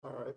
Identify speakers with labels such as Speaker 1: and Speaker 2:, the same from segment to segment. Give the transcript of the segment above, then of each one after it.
Speaker 1: All right.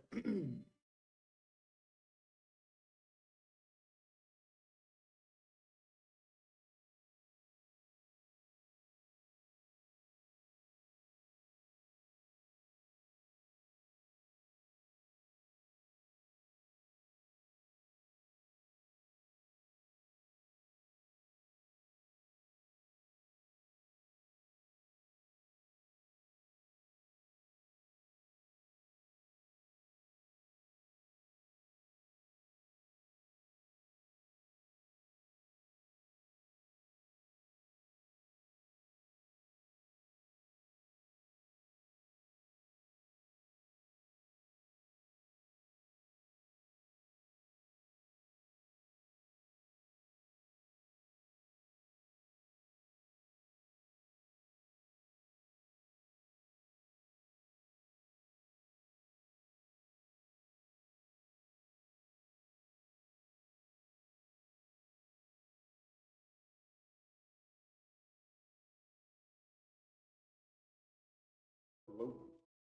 Speaker 1: Hello.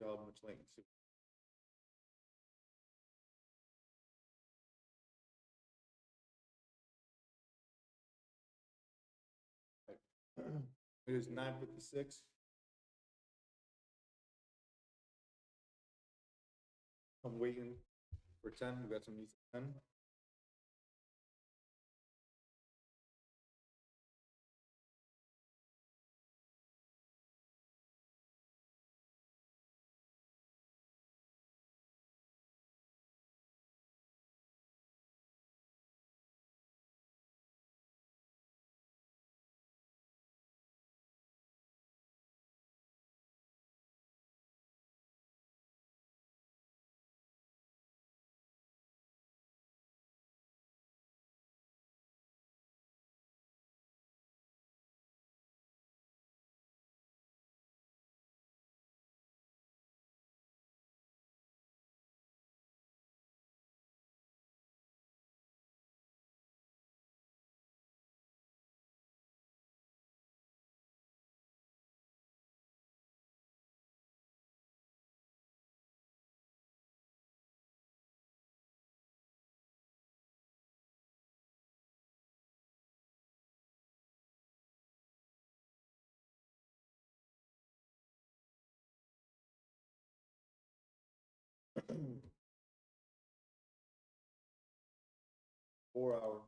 Speaker 1: How much latency? It is 9:56. I'm waiting for 10. We got some news at 10. 4 hour.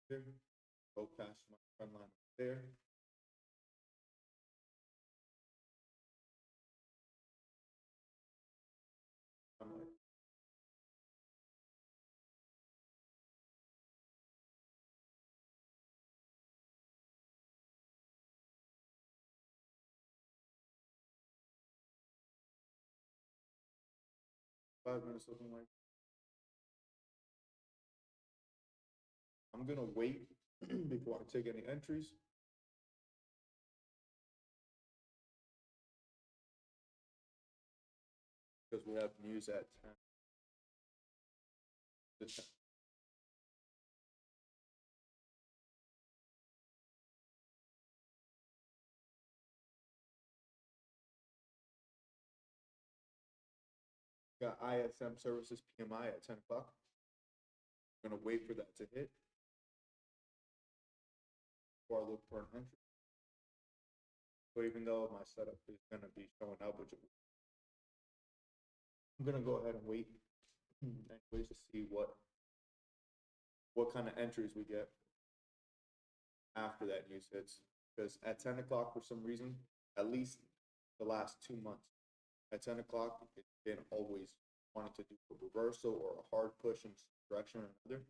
Speaker 1: Here. Go past my front line there. I'm like, 5 minutes looking like. I'm gonna wait before I take any entries because we have news at 10. The 10. Got ISM services PMI at 10 o'clock. I'm gonna wait for that to hit before I look for an entry. So even though my setup is gonna be showing up, which I'm gonna go ahead and wait anyways to see what kind of entries we get after that news hits. Because at 10 o'clock, for some reason, at least the last 2 months, at 10 o'clock, it's been always wanting to do a reversal or a hard push in direction or another.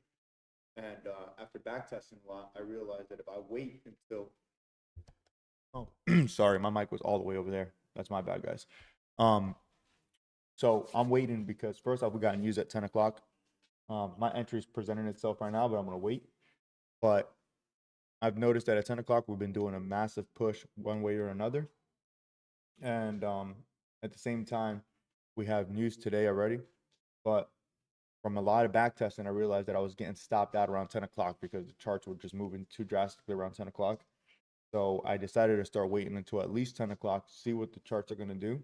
Speaker 1: And after back testing a lot, I realized that if I wait until oh, sorry, my mic was all the way over there. That's my bad, guys. Um, so I'm waiting because first off, we got news at 10 o'clock. My entry is presenting itself right now, but I'm gonna wait. But I've noticed that at 10 o'clock, we've been doing a massive push one way or another. And at the same time, we have news today already. But from a lot of back testing, I realized that I was getting stopped out around 10 o'clock because the charts were just moving too drastically around 10 o'clock. So I decided to start waiting until at least 10 o'clock to see what the charts are going to do.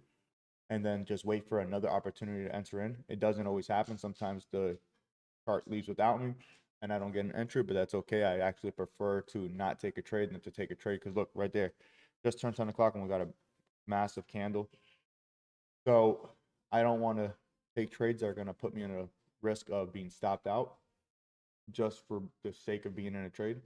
Speaker 1: and then just wait for another opportunity to enter in. It doesn't always happen. Sometimes the chart leaves without me and I don't get an entry, but that's okay. I actually prefer to not take a trade than to take a trade because look right there, just turned 10 o'clock and we got a massive candle. So I don't want to take trades that are going to put me in a risk of being stopped out just for the sake of being in a trade.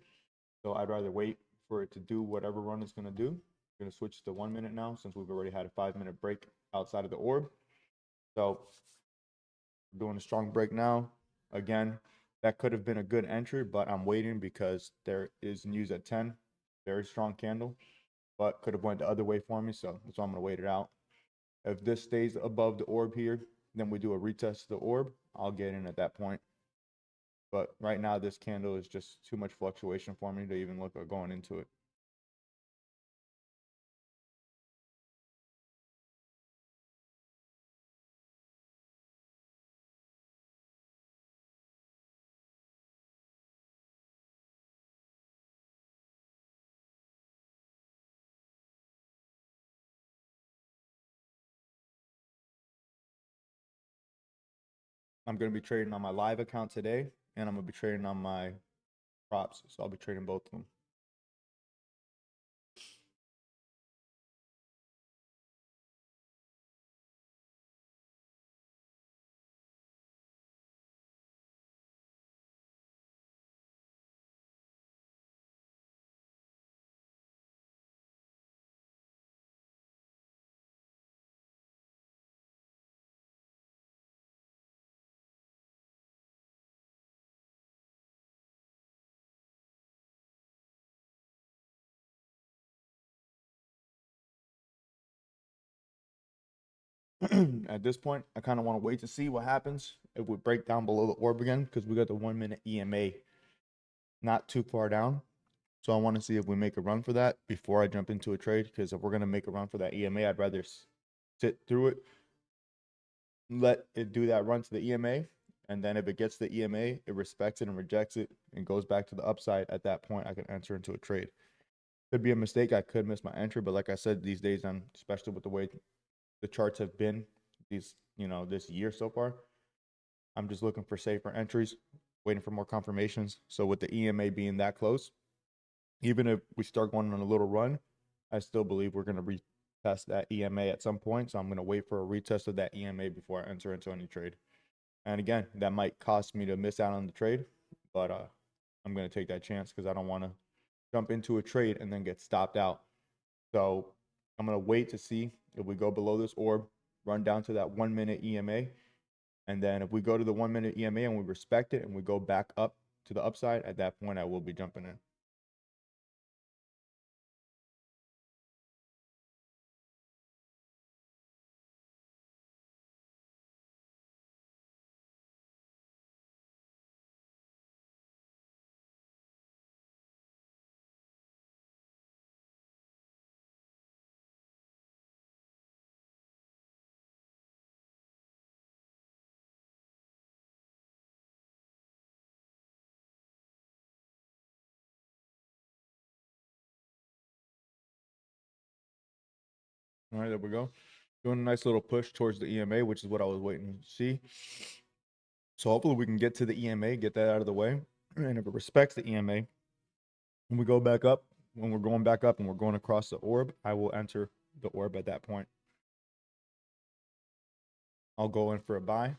Speaker 1: So I'd rather wait for it to do whatever run it's going to do. I'm going to switch to 1 minute now since we've already had a 5 minute break outside of the orb. So doing a strong break now. Again, that could have been a good entry, but I'm waiting because there is news at 10. Very strong candle, but could have went the other way for me. So that's why I'm going to wait it out. If this stays above the orb here, then we do a retest of the orb. I'll get in at that point. But right now, this candle is just too much fluctuation for me to even look at going into it. I'm going to be trading on my live account today, and I'm going to be trading on my props. So I'll be trading both of them. At this point, I kind of want to wait to see what happens if we break down below the orb again because we got the 1 minute EMA not too far down. So I want to see if we make a run for that before I jump into a trade because if we're going to make a run for that EMA, I'd rather sit through it, let it do that run to the EMA, and then if it gets the EMA, it respects it and rejects it and goes back to the upside. At that point, I can enter into a trade. Could be a mistake. I could miss my entry, but like I said, these days, especially with the way the charts have been this year so far, I'm just looking for safer entries, waiting for more confirmations. So with the EMA being that close, even if we start going on a little run, I still believe we're going to retest that EMA at some point. So I'm going to wait for a retest of that EMA before I enter into any trade. And again, that might cost me to miss out on the trade, but I'm going to take that chance because I don't want to jump into a trade and then get stopped out. So I'm going to wait to see if we go below this orb, run down to that 1 minute EMA. And then if we go to the 1 minute EMA and we respect it and we go back up to the upside, at that point, I will be jumping in. All right, there we go. Doing a nice little push towards the EMA, which is what I was waiting to see. So hopefully we can get to the EMA, get that out of the way. And if it respects the EMA, when we go back up, when we're going back up and we're going across the orb, I will enter the orb at that point. I'll go in for a buy.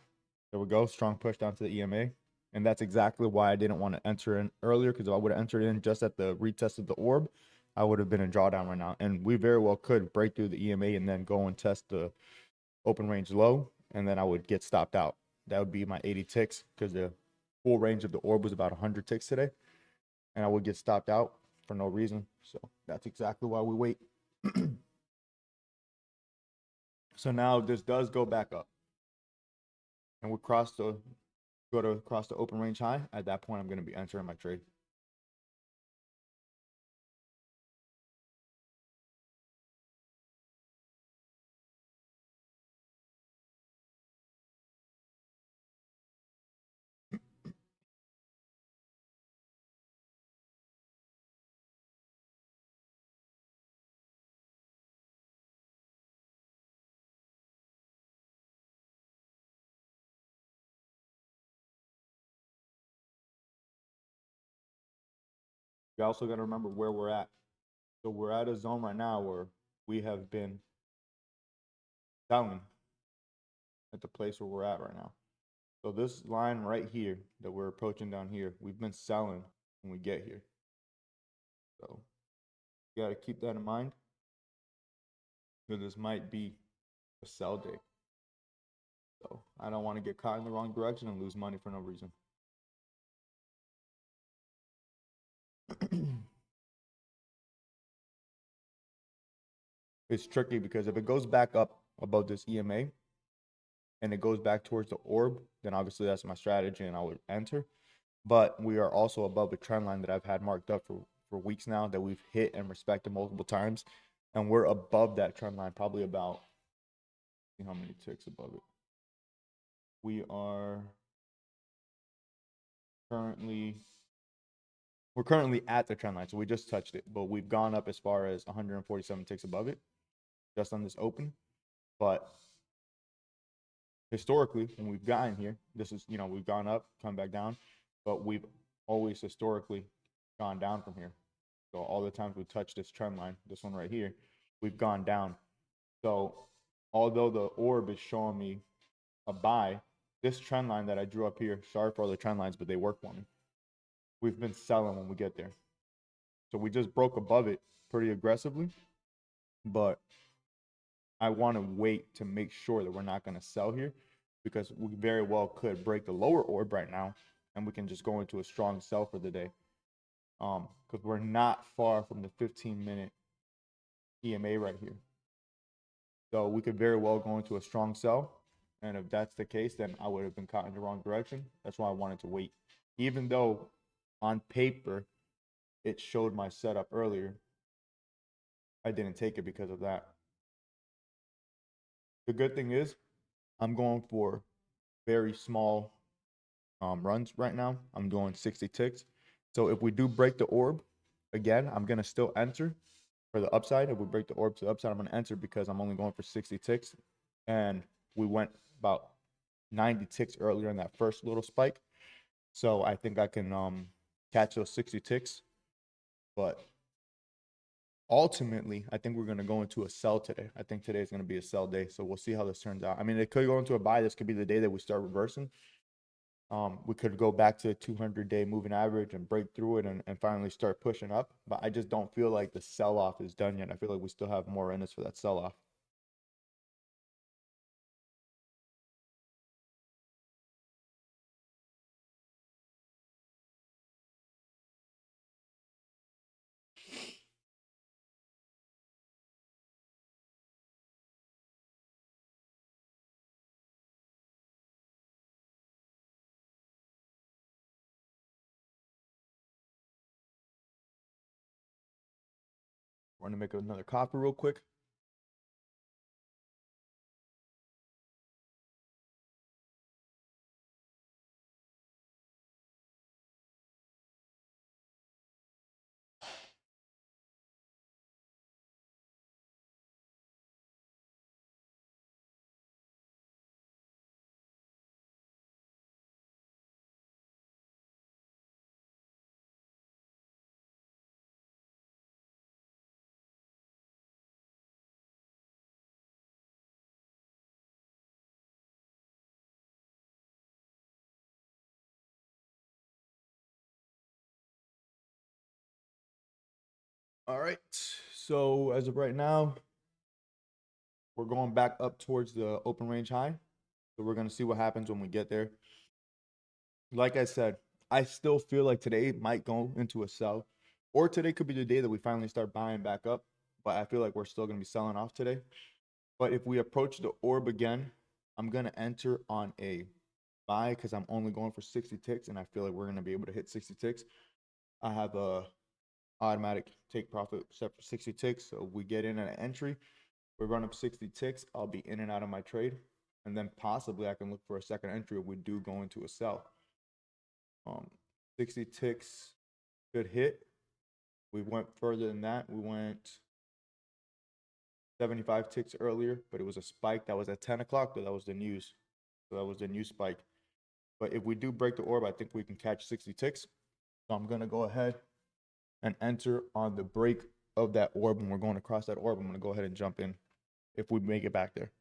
Speaker 1: There we go. Strong push down to the EMA. And that's exactly why I didn't want to enter in earlier, because if I would have entered in just at the retest of the orb, I would have been in drawdown right now. And we very well could break through the EMA and then go and test the open range low, and then I would get stopped out. That would be my 80 ticks because the full range of the orb was about 100 ticks today, and I would get stopped out for no reason. So that's exactly why we wait. So now this does go back up, and we cross the cross the open range high. At that point, I'm going to be entering my trade. You also got to remember where we're at. So we're at a zone right now where we have been selling at the place where we're at right now. So this line right here that we're approaching down here, we've been selling when we get here. So you got to keep that in mind, because this might be a sell day. So I don't want to get caught in the wrong direction and lose money for no reason. It's tricky because if it goes back up above this EMA and it goes back towards the orb, then obviously that's my strategy and I would enter. But we are also above a trend line that I've had marked up for weeks now that we've hit and respected multiple times. And we're above that trend line, probably about, see how many ticks above it. We are we're currently at the trend line, so we just touched it, but we've gone up as far as 147 ticks above it just on this open. But historically, when we've gotten here, this is, you know, we've gone up, come back down, but we've always historically gone down from here. So all the times we touch this trend line, this one right here, we've gone down. So although the orb is showing me a buy, this trend line that I drew up here, sorry for all the trend lines, but they work for me. We've been selling when we get there. So we just broke above it pretty aggressively, but I want to wait to make sure that we're not going to sell here, because we very well could break the lower orb right now and we can just go into a strong sell for the day. Because we're not far from the 15-minute EMA right here. So we could very well go into a strong sell. And if that's the case, then I would have been caught in the wrong direction. That's why I wanted to wait. Even though on paper it showed my setup earlier, I didn't take it because of that. The good thing is I'm going for very small runs right now. I'm doing 60 ticks. So if we do break the orb, again, I'm going to still enter for the upside. If we break the orb to the upside, I'm going to enter because I'm only going for 60 ticks. And we went about 90 ticks earlier in that first little spike. So I think I can catch those 60 ticks. But ultimately, I think we're going to go into a sell today. I think today is going to be a sell day. So we'll see how this turns out. I mean, it could go into a buy. This could be the day that we start reversing. We could go back to the 200-day moving average and break through it and finally start pushing up. But I just don't feel like the sell-off is done yet. I feel like we still have more in us for that sell-off. Want to make another copy real quick. All right. So as of right now, we're going back up towards the open range high. So we're going to see what happens when we get there. Like I said, I still feel like today might go into a sell, or today could be the day that we finally start buying back up. But I feel like we're still going to be selling off today. But if we approach the orb again, I'm going to enter on a buy because I'm only going for 60 ticks, and I feel like we're going to be able to hit 60 ticks. I have a automatic take profit set for 60 ticks. So we get in at an entry, we run up 60 ticks, I'll be in and out of my trade. And then possibly I can look for a second entry if we do go into a sell. 60 ticks should hit. We went further than that. We went 75 ticks earlier, but it was a spike that was at 10 o'clock, but that was the news. So that was the new spike. But if we do break the orb, I think we can catch 60 ticks. So I'm going to go ahead and enter on the break of that orb. When we're going across that orb, I'm going to go ahead and jump in if we make it back there.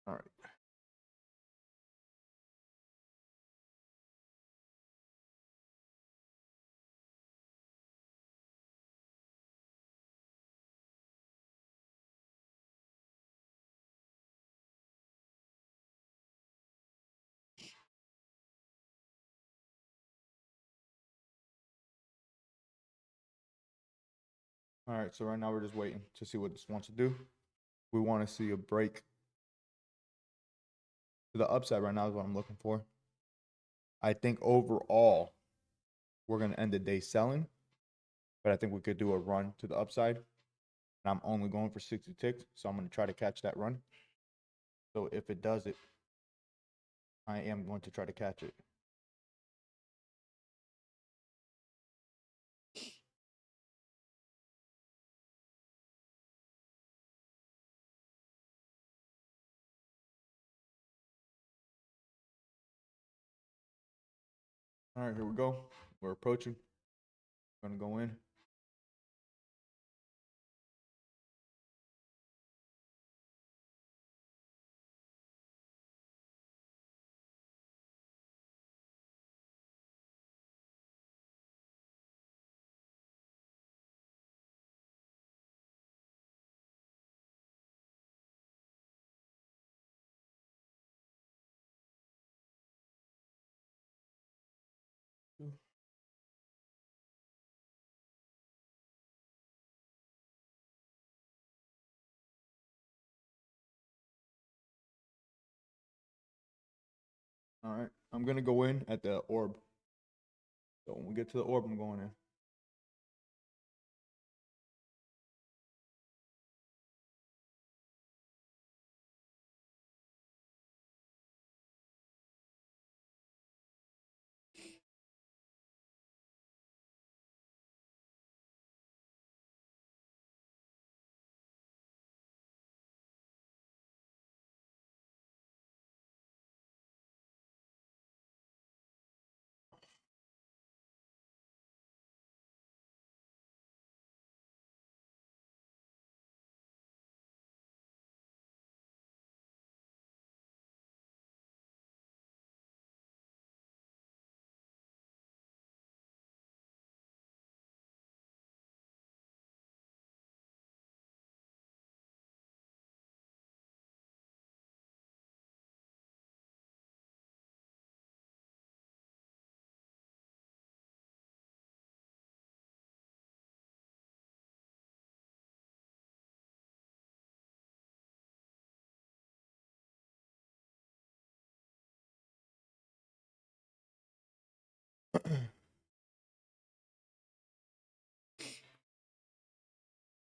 Speaker 1: All right. All right, so right now we're just waiting to see what this wants to do. We want to see a break to the upside right now is what I'm looking for. I think overall, we're going to end the day selling, but I think we could do a run to the upside. And I'm only going for 60 ticks, so I'm going to try to catch that run. So if it does it, I am going to try to catch it. All right, here we go. We're approaching. Gonna go in. All right, I'm gonna go in at the orb. So when we get to the orb, I'm going in.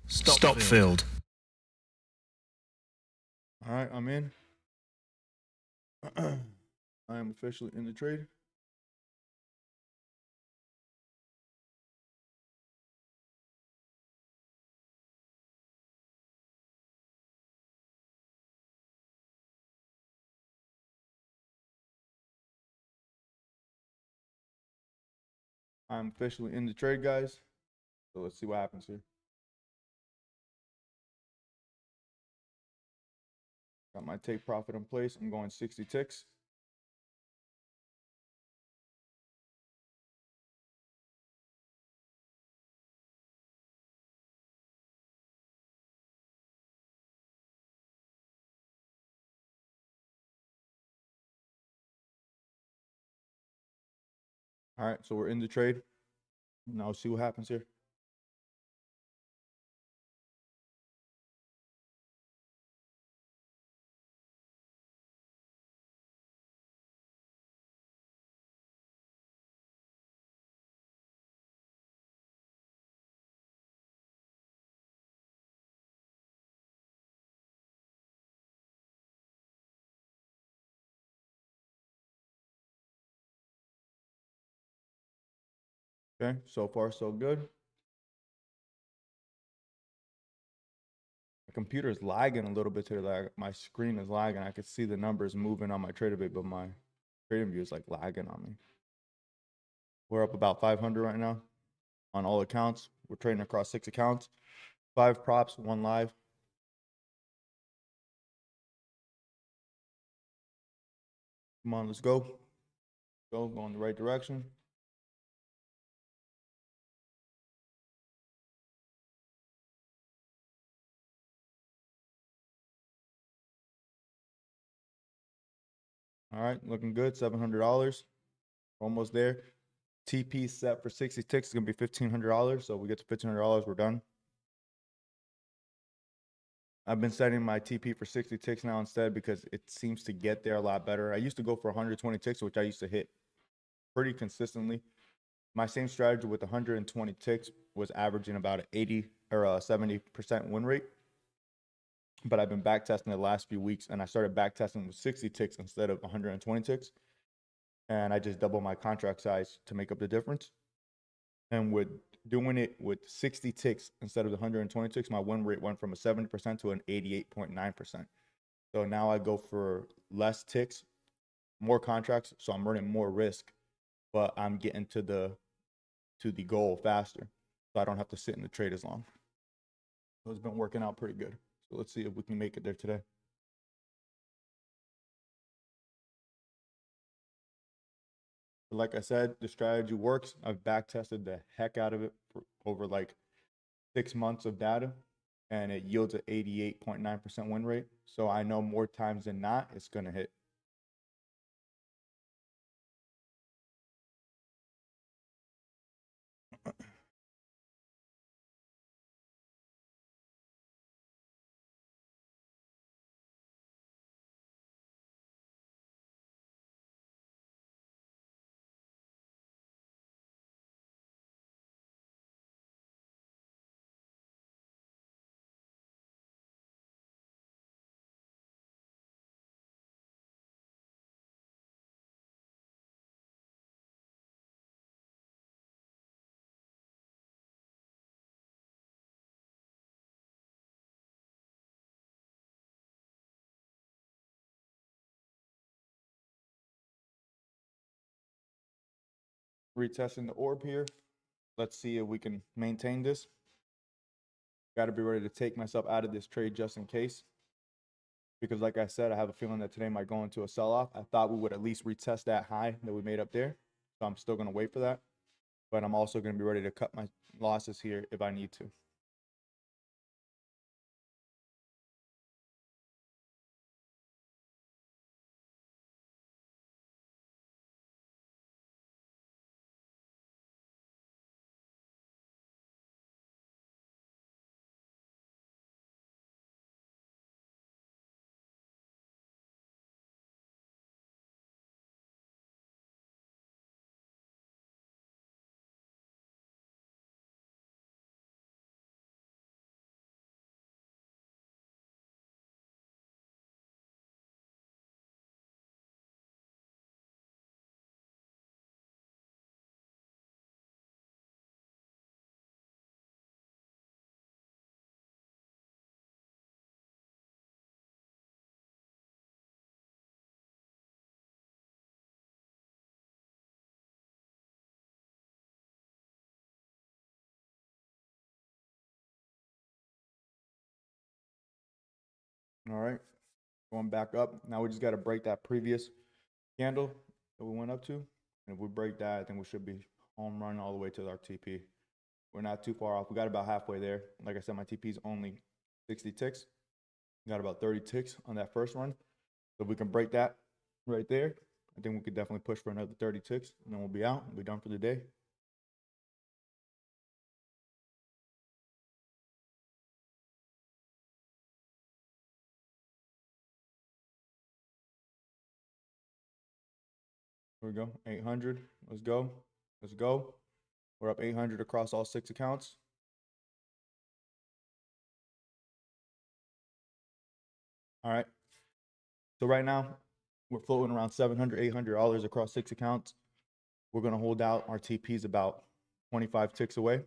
Speaker 2: Stop filled.
Speaker 1: All right, I'm in. I am officially in the trade. I'm officially in the trade, guys. So let's see what happens here. Got my take profit in place. I'm going 60 ticks. All right, so we're in the trade. Now let's see what happens here. Okay, so far so good. My computer is lagging a little bit today. Like my screen is lagging. I could see the numbers moving on my TraderView, but my TradingView is like lagging on me. We're up about 500 right now on all accounts. We're trading across 6 accounts, 5 props, 1 live. Come on, let's go. Go in the right direction. All right, looking good. $700. Almost there. TP set for 60 ticks is gonna be $1,500. So we get to $1,500, we're done. I've been setting my TP for 60 ticks now instead because it seems to get there a lot better. I used to go for 120 ticks, which I used to hit pretty consistently. My same strategy with 120 ticks was averaging about an 80 or a 70% win rate. But I've been back testing the last few weeks, and I started back testing with 60 ticks instead of 120 ticks. And I just doubled my contract size to make up the difference. And with doing it with 60 ticks instead of the 120 ticks, my win rate went from a 70% to an 88.9%. So now I go for less ticks, more contracts, so I'm running more risk, but I'm getting to the goal faster. So I don't have to sit in the trade as long. So it's been working out pretty good. So let's see if we can make it there today. But like I said, the strategy works. I've back tested the heck out of it for over like 6 months of data, and it yields an 88.9% win rate. So I know more times than not, it's going to hit. Retesting the orb here. Let's see if we can maintain this. Got to be ready to take myself out of this trade just in case. Because like I said, I have a feeling that today might go into a sell-off. I thought we would at least retest that high that we made up there. So I'm still going to wait for that. But I'm also going to be ready to cut my losses here if I need to. All right. Going back up. Now we just got to break that previous candle that we went up to. And if we break that, I think we should be home run all the way to our TP. We're not too far off. We got about halfway there. Like I said, my TP is only 60 ticks. Got about 30 ticks on that first run. So if we can break that right there, I think we could definitely push for another 30 ticks, and then we'll be out. We'll be done for the day. Here we go. 800. Let's go. Let's go. We're up 800 across all 6 accounts. All right. So right now, we're floating around $700, $800 across 6 accounts. We're going to hold out. Our TP is about
Speaker 2: 25 ticks away.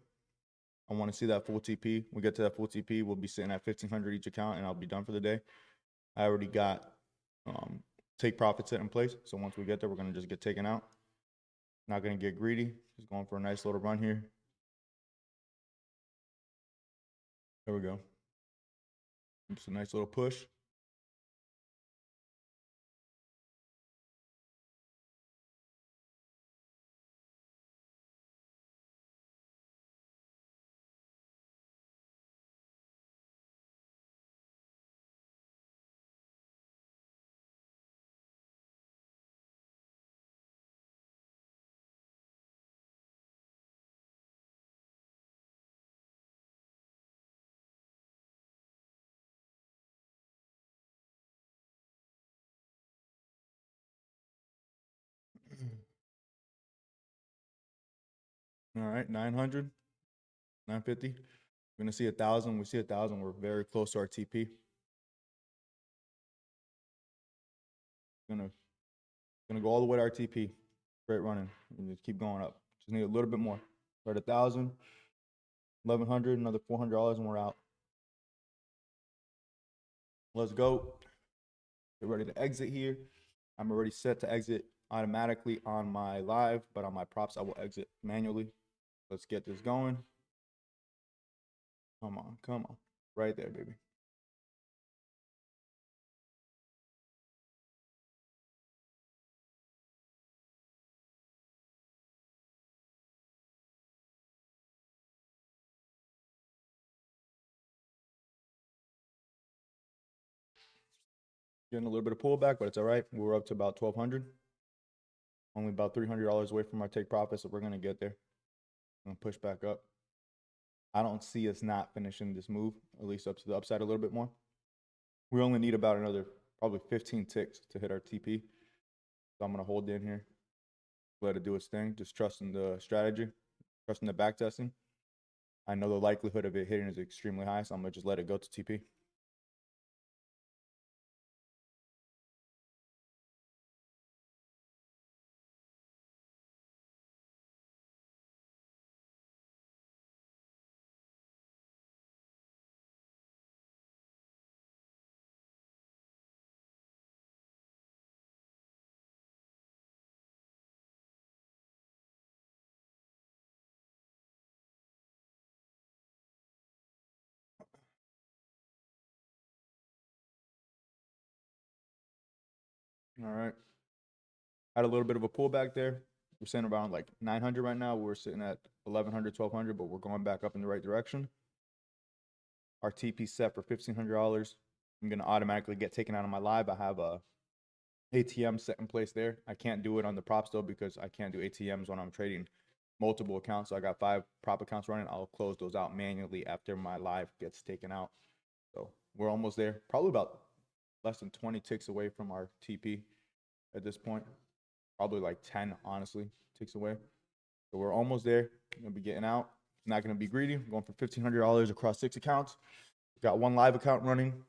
Speaker 2: I want to see that full TP. We get to that full TP, we'll be sitting at 1,500 each account, and I'll be done for the day. I already got take profit set in place. So once we get there, we're going to just get taken out. Not going to get greedy. Just going for a nice little run here. There we go. Just a nice little push. All right, 900, 950. We're gonna see 1,000. We see 1,000. We're very close to our TP. Gonna go all the way to our TP. Straight running. And just keep going up. Just need a little bit more. Start 1,000, 1,100, another $400, and we're out. Let's go. Get ready to exit here. I'm already set to exit automatically on my live, but on my props, I will exit manually. Let's get this going. Come on, come on. Right there, baby. Getting a little bit of pullback, but it's all right. We're up to about 1,200. Only about $300 away from our take profit, so we're going to get there. I'm going to push back up. I don't see us not finishing this move, at least up to the upside a little bit more. We only need about another probably 15 ticks to hit our TP. So I'm going to hold in here, let it do its thing, just trusting the strategy, trusting the back testing. I know the likelihood of it hitting is extremely high, so I'm going to just let it go to TP. All right. Had a little bit of a pullback there. We're sitting around like 900 right now. We're sitting at 1,100, 1,200, but we're going back up in the right direction. Our TP set for $1,500. I'm going to automatically get taken out of my live. I have a ATM set in place there. I can't do it on the props though because I can't do ATMs when I'm trading multiple accounts. So I got 5 prop accounts running. I'll close those out manually after my live gets taken out. So we're almost there. Probably about less than 20 ticks away from our TP at this point. Probably like 10, honestly, ticks away. So we're almost there. I'm gonna be getting out. Not gonna be greedy. I'm going for $1,500 across 6 accounts. Got 1 live account running,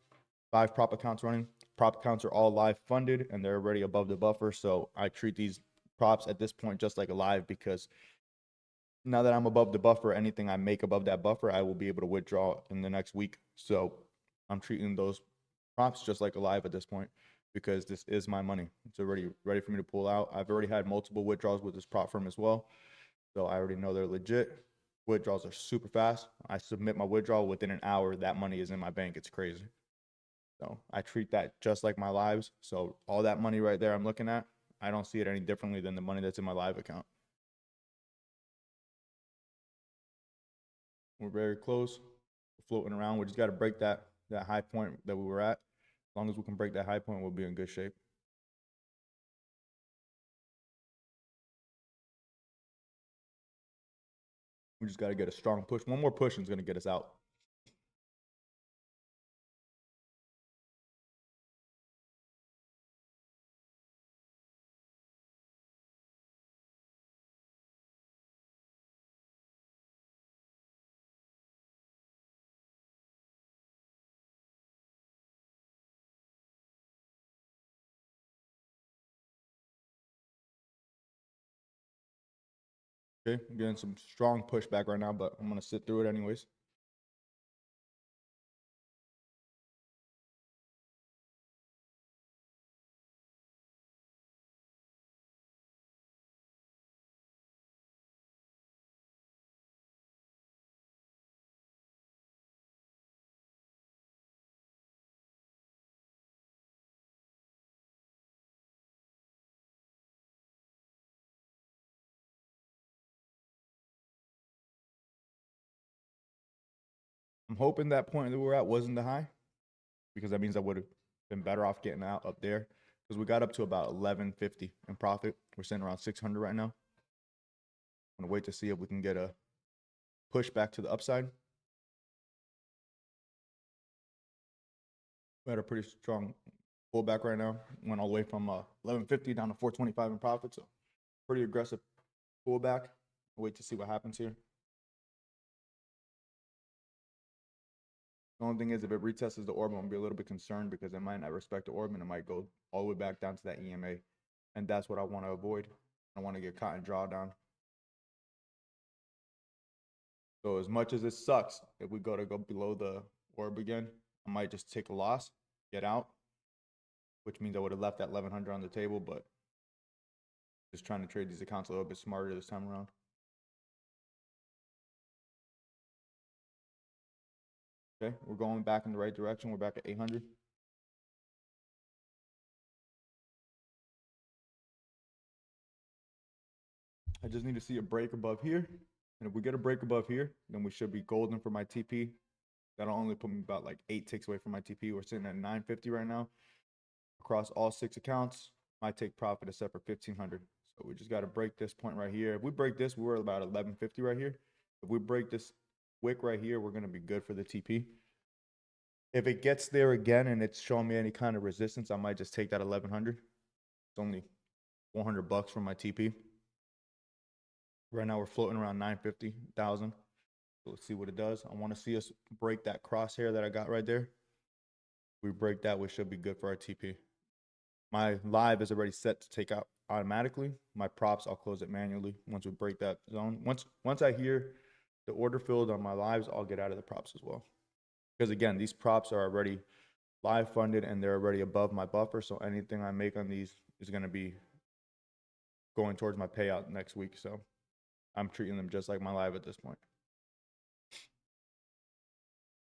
Speaker 2: 5 prop accounts running. Prop accounts are all live funded and they're already above the buffer. So I treat these props at this point just like a live because now that I'm above the buffer, anything I make above that buffer, I will be able to withdraw in the next week. So I'm treating those props just like a live at this point because this is my money. It's already ready for me to pull out. I've already had multiple withdrawals with this prop firm as well. So I already know they're legit. Withdrawals are super fast. I submit my withdrawal within an hour. That money is in my bank. It's crazy. So I treat that just like my lives. So all that money right there I'm looking at, I don't see it any differently than the money that's in my live account. We're very close. We're floating around. We just got to break that high point that we were at. As long as we can break that high point, we'll be in good shape. We just got to get a strong push. One more push is going to get us out. Okay, I'm getting some strong pushback right now, but I'm gonna sit through it anyways. I'm hoping that point that we're at wasn't the high, because that means I would have been better off getting out up there, because we got up to about 1150 in profit. We're sitting around 600 right now. I'm gonna wait to see if we can get a push back to the upside. We had a pretty strong pullback right now. Went all the way from 1150 down to 425 in profit, so pretty aggressive pullback. Wait to see what happens here. The only thing is, if it retests the orb, I'm gonna be a little bit concerned because it might not respect the orb and it might go all the way back down to that EMA, and that's what I want to avoid. I want to get caught in drawdown. So as much as it sucks, if we go below the orb again, I might just take a loss, get out, which means I would have left that 1100 on the table, but just trying to trade these accounts a little bit smarter this time around. Okay, we're going back in the right direction. We're back at 800. I just need to see a break above here. And if we get a break above here, then we should be golden for my TP. That'll only put me about like 8 ticks away from my TP. We're sitting at 950 right now. Across all 6 accounts, my take profit is set for 1500. So we just got to break this point right here. If we break this, we're about 1150 right here. If we break this wick right here, we're going to be good for the TP. If it gets there again and it's showing me any kind of resistance, I might just take that 1100. It's only $400 from my TP. Right now we're floating around 950,000. So let's see what it does. I want to see us break that crosshair that I got right there. If we break that, we should be good for our TP. My live is already set to take out automatically. My props, I'll close it manually once we break that zone. Once I hear the order filled on my lives, I'll get out of the props as well. Because again, these props are already live funded and they're already above my buffer. So anything I make on these is going to be going towards my payout next week. So I'm treating them just like my live at this point.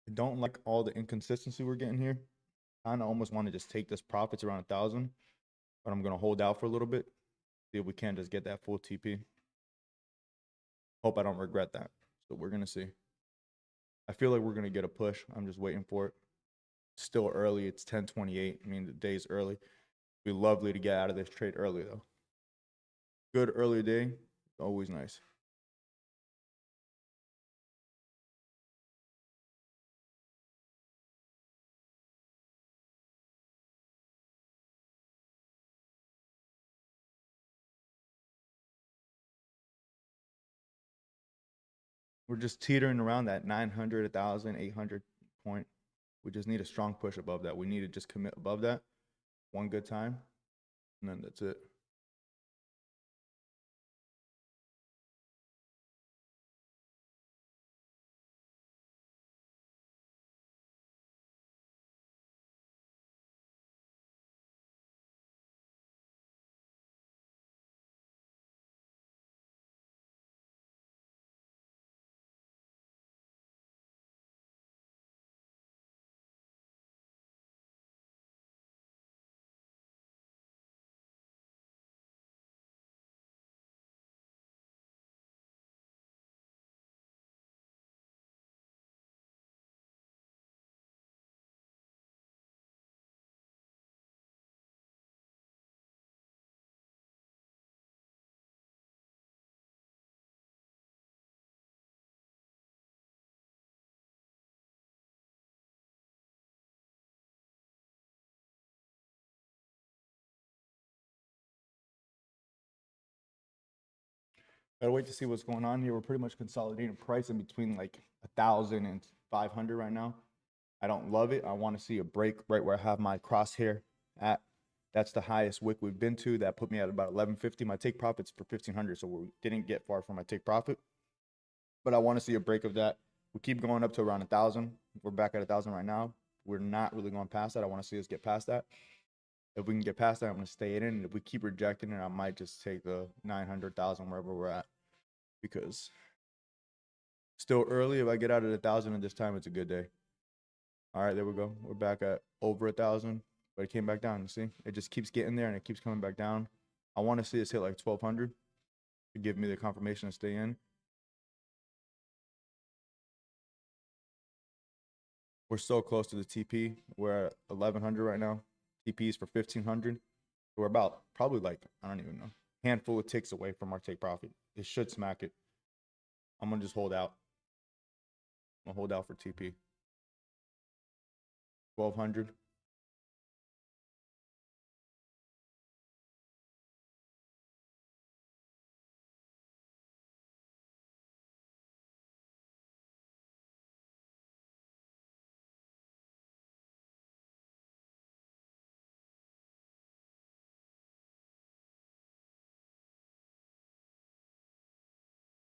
Speaker 2: I don't like all the inconsistency we're getting here. I kind of almost want to just take this profits around 1,000, but I'm going to hold out for a little bit. See if we can just get that full TP. Hope I don't regret that. So we're going to see. I feel like we're going to get a push. I'm just waiting for it. It's still early. It's 10:28. I mean, the day's early. It'd be lovely to get out of this trade early, though. Good early day. Always nice. We're just teetering around that 900, 1,000, 800 point. We just need a strong push above that. We need to just commit above that one good time, and then that's it. Gotta wait to see what's going on here. We're pretty much consolidating price in between like 1,000 and 500 right now. I don't love it. I want to see a break right where I have my crosshair at. That's the highest wick we've been to. That put me at about 1150. My take profit's for 1500, so we didn't get far from my take profit. But I want to see a break of that. We keep going up to around 1,000. We're back at 1,000 right now. We're not really going past that. I want to see us get past that. If we can get past that, I'm going to stay in. And if we keep rejecting it, I might just take the 900,000 wherever we're at, because still early. If I get out at 1,000 at this time, it's a good day. All right, there we go. We're back at over 1,000, but it came back down. You see, it just keeps getting there and it keeps coming back down. I want to see us hit like 1,200 to give me the confirmation to stay in. We're so close to the TP. We're at 1,100 right now. TP is for 1,500. We're about probably like, I don't even know, handful of ticks away from our take profit. It should smack it. I'm gonna just hold out. I'm gonna hold out for TP. 1,200.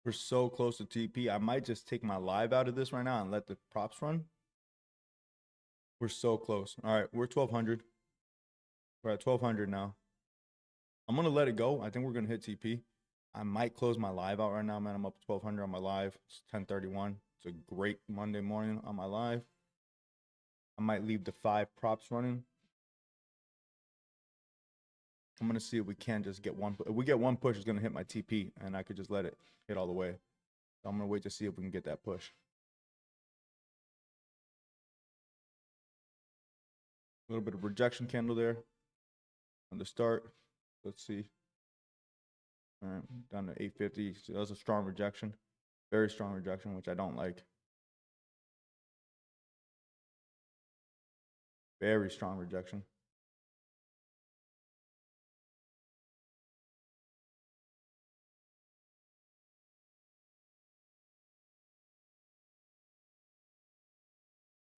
Speaker 2: We're so close to TP. I might just take my live out of this right now and let the props run. We're so close. All right, we're 1,200. We're at 1,200 now. I'm gonna let it go. I think we're gonna hit TP. I might close my live out right now, man. I'm up to 1,200 on my live. It's 10:31. It's a great Monday morning on my live. I might leave the 5 props running. I'm gonna see if we can just get one. If we get one push, it's gonna hit my TP, and I could just let it hit all the way. So I'm gonna wait to see if we can get that push. A little bit of rejection candle there on the start. Let's see. All right, down to 850. So that was a strong rejection, very strong rejection, which I don't like. Very strong rejection.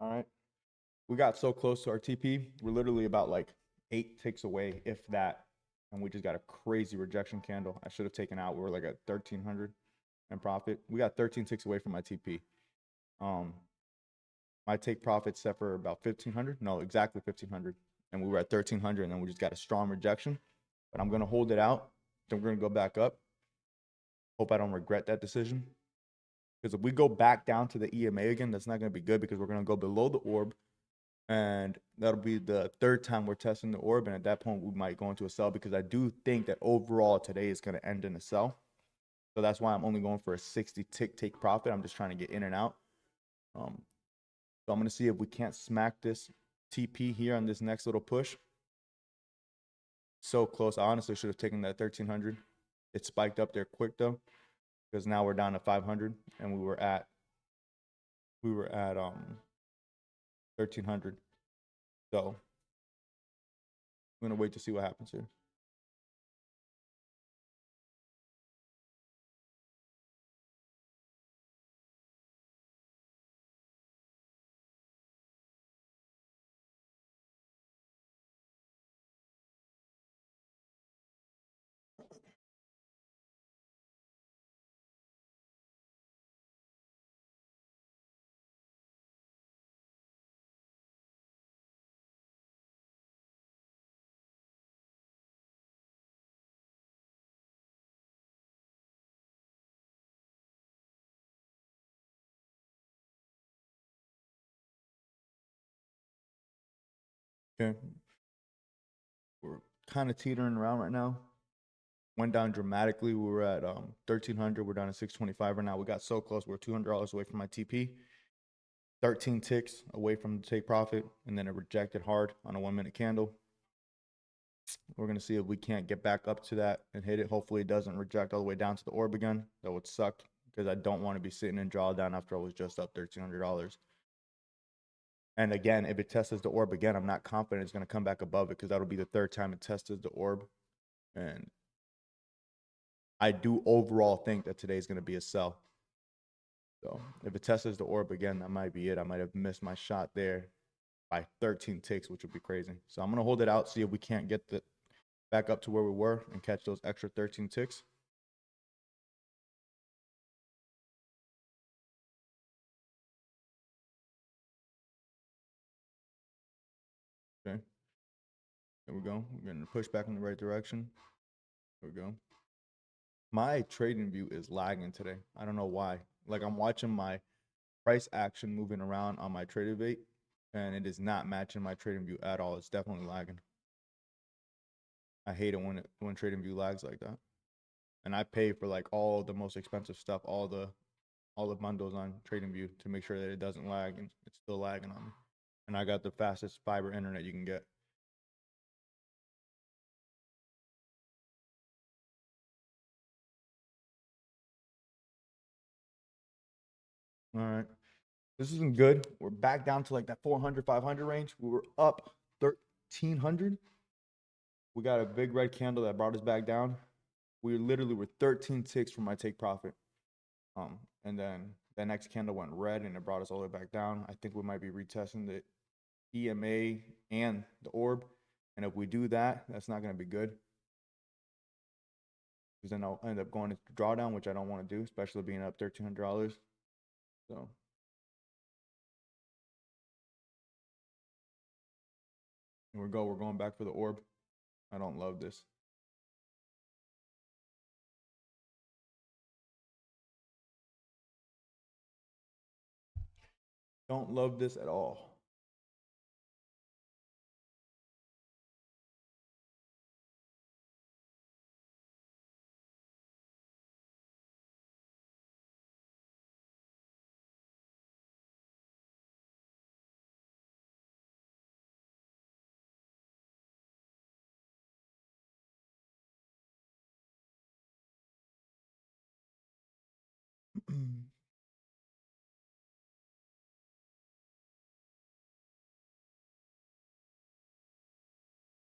Speaker 2: All right. We got so close to our TP. We're literally about like 8 ticks away, if that. And we just got a crazy rejection candle. I should have taken out. We were like at 1,300 in profit. We got 13 ticks away from my TP. My take profit set for about 1,500. No, exactly 1,500. And we were at 1,300, and then we just got a strong rejection. But I'm going to hold it out. Then we're going to go back up. Hope I don't regret that decision. Because if we go back down to the EMA again, that's not going to be good, because we're going to go below the orb. And that'll be the 3rd time we're testing the orb. And at that point, we might go into a sell, because I do think that overall today is going to end in a sell. So that's why I'm only going for a 60 tick take profit. I'm just trying to get in and out. So I'm going to see if we can't smack this TP here on this next little push. So close. I honestly should have taken that 1,300. It spiked up there quick though, because now we're down to 500, and we were at 1,300. So I'm going to wait to see what happens here. Okay. We're kind of teetering around right now. Went down dramatically. We were at 1,300. We're down to 625 right now. We got so close. We're $200 away from my TP. 13 ticks away from the take profit, and then it rejected hard on a 1-minute candle. We're going to see if we can't get back up to that and hit it. Hopefully it doesn't reject all the way down to the orb again. That would suck, because I don't want to be sitting in drawdown after I was just up $1,300. And again, if it tests the orb again, I'm not confident it's going to come back above it, because that'll be the 3rd time it tested the orb. And I do overall think that today's going to be a sell. So if it tests the orb again, that might be it. I might have missed my shot there. by 13 ticks, which would be crazy. So I'm gonna hold it out, see if we can't get the back up to where we were and catch those extra 13 ticks. Okay. There we go. We're getting pushed back in the right direction. There we go. My trading view is lagging today. I don't know why. Like I'm watching my price action moving around on my Tradeovate, and it is not matching my trading view at all. It's definitely lagging. I hate it when trading view lags like that. And I pay for like all the most expensive stuff, all the bundles on trading view to make sure that it doesn't lag, and it's still lagging on me. And I got the fastest fiber internet you can get. All right. This isn't good. We're back down to like that 400, 500 range. We were up 1,300. We got a big red candle that brought us back down. We literally were 13 ticks from my take profit. And then the next candle went red and it brought us all the way back down. I think we might be retesting the EMA and the orb. And if we do that, that's not going to be good. Because then I'll end up going into drawdown, which I don't want to do, especially being up $1,300. So here we go. We're going back for the orb. I don't love this. Don't love this at all.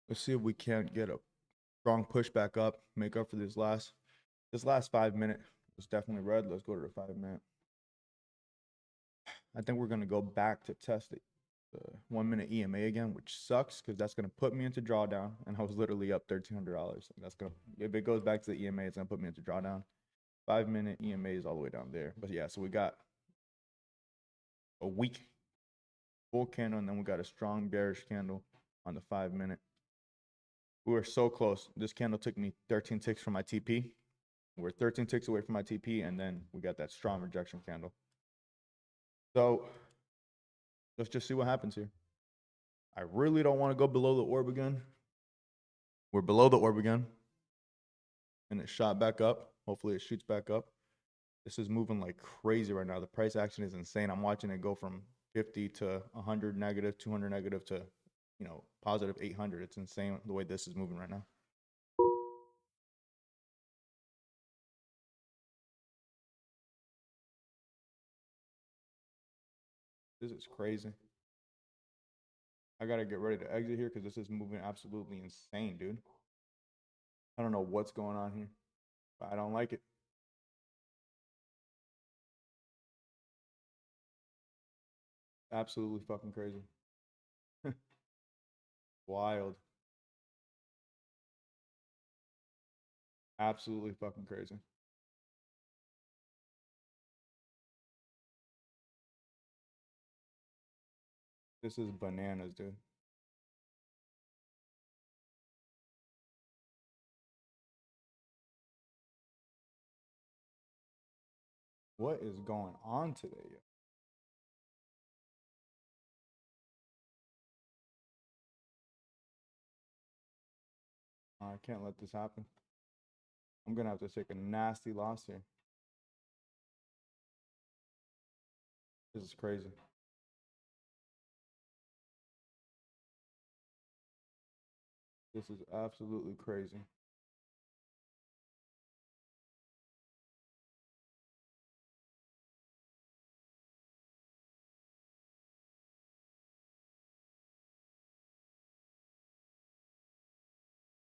Speaker 2: Let's see if we can't get a strong push back up, make up for this last 5 minute was definitely red. Let's go to the 5 minute. I think we're gonna go back to test it. The 1 minute EMA again, which sucks because that's gonna put me into drawdown, and I was literally up $1,300. That's gonna, if it goes back to the EMA, it's gonna put me into drawdown. 5 minute EMA is all the way down there. But yeah, so we got a weak bull candle, and then we got a strong bearish candle on the 5 minute. We were so close. This candle took me 13 ticks from my TP. We're 13 ticks away from my TP, and then we got that strong rejection candle. So let's just see what happens here. I really don't want to go below the orb again. We're below the orb again. And it shot back up. Hopefully it shoots back up. This is moving like crazy right now. The price action is insane. I'm watching it go from 50 to 100 negative, 200 negative to, you know, positive 800. It's insane the way this is moving right now. This is crazy. I got to get ready to exit here because this is moving absolutely insane, dude. I don't know what's going on here, but I don't like it. Absolutely fucking crazy. Wild. Absolutely fucking crazy. This is bananas, dude. What is going on today? I can't let this happen. I'm gonna have to take a nasty loss here. This is crazy. This is absolutely crazy.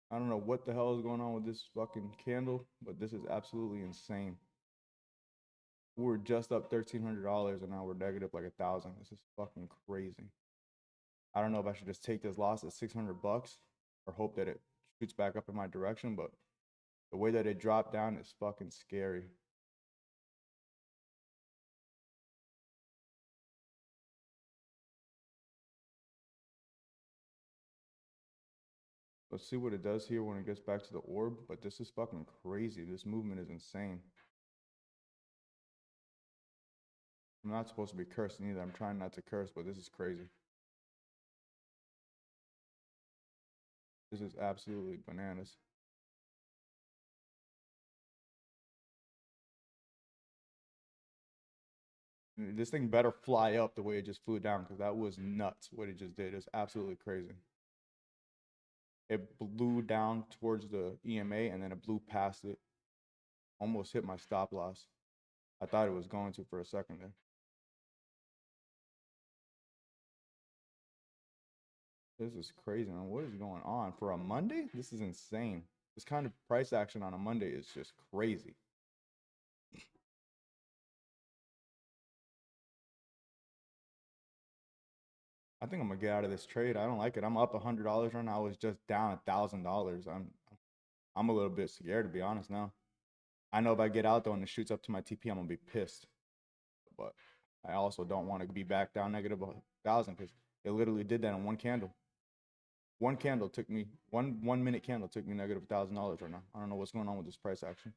Speaker 2: I don't know what the hell is going on with this fucking candle, but this is absolutely insane. We were just up $1,300 and now we're negative like 1,000. This is fucking crazy. I don't know if I should just take this loss at 600 bucks or hope that it shoots back up in my direction, but the way that it dropped down is fucking scary. Let's see what it does here when it gets back to the orb, but this is fucking crazy. This movement is insane. I'm not supposed to be cursing either. I'm trying not to curse, but this is crazy. This is absolutely bananas. This thing better fly up the way it just flew down, because that was nuts what it just did. It's absolutely crazy. It blew down towards the EMA and then it blew past it. Almost hit my stop loss. I thought it was going to for a second there. This is crazy, man. What is going on? For a Monday? This is insane. This kind of price action on a Monday is just crazy. I think I'm gonna get out of this trade. I don't like it. I'm up $100 right now. I was just down $1,000. I'm a little bit scared, to be honest now. I know if I get out though and it shoots up to my TP, I'm gonna be pissed. But I also don't want to be back down negative 1,000 because it literally did that in one candle. One candle took me one minute candle took me negative $1,000 right now. I don't know what's going on with this price action.